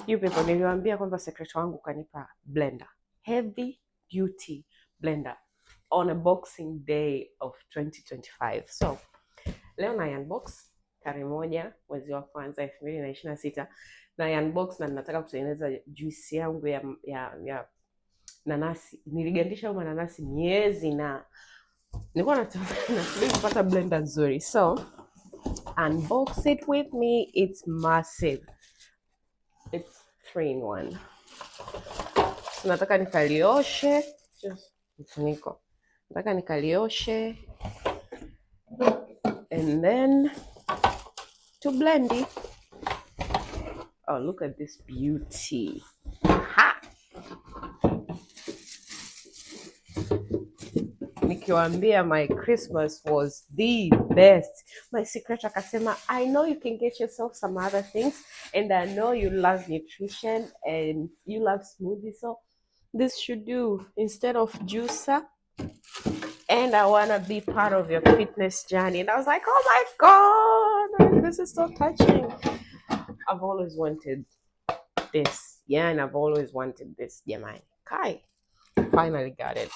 You people, niliwaambia kwamba secretary wangu kanipa blender, heavy duty blender on a boxing day of 2025. So leo na unbox tarehe 1 mwezi wa kwanza 2026 na unbox, na ninataka kutengeneza juice yangu ya nanasi. Niligandisha huko nanasi miezi na nilikuwa natamani kupata blender nzuri. So unbox it with me. It's massive. It's 3-in-1. So nataka nikalioshe. Mfuniko. Nataka nikalioshe. And then to blend it. Oh, look at this beauty. Ha! Nikiwaambia my Christmas was the best. My secret akasema, I know you can get yourself some other things, and I know you love nutrition and you love smoothies, so this should do instead of juicer. And I want to be part of your fitness journey. And I was like, oh my God, this is so touching. I've always wanted this. Yeah, and I've always wanted this. Yeah, man. Kai. Finally got it.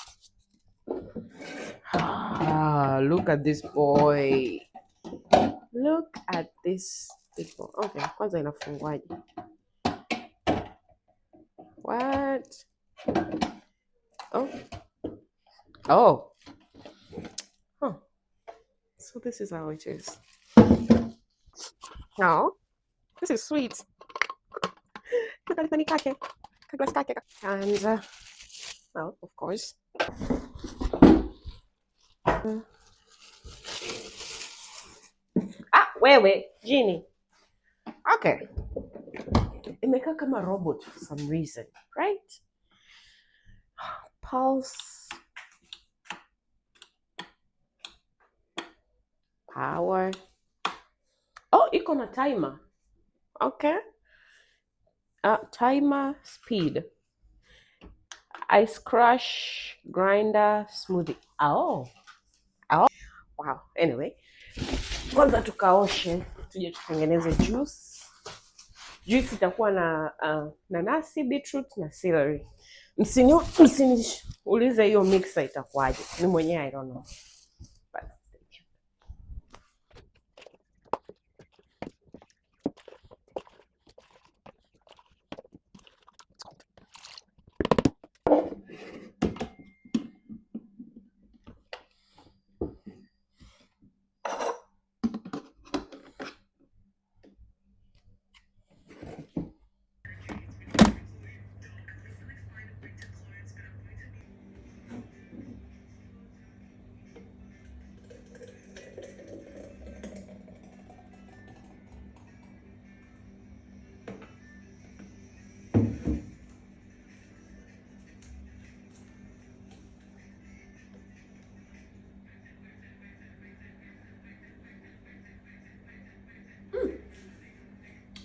Ah, look at this boy. Look at this people. Okay, kwanza inafungwaje? What? Oh. Oh. Huh. So this is how it is. Oh, this is sweet. And well, of course. Wewe, Genie. Okay. Imekaa kama robot for some reason, right? Pulse. Power. Oh, iko na timer. Okay. Timer, speed. Ice crush, grinder, smoothie. Oh. Wow. Anyway, kwanza tukaoshe, tuje tutengeneze juice. Juice itakuwa na nanasi, beetroot na celery. Msiniulize hiyo mixer itakuwaje. Ni mwenyewe I don't know.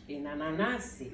Ina nanasi.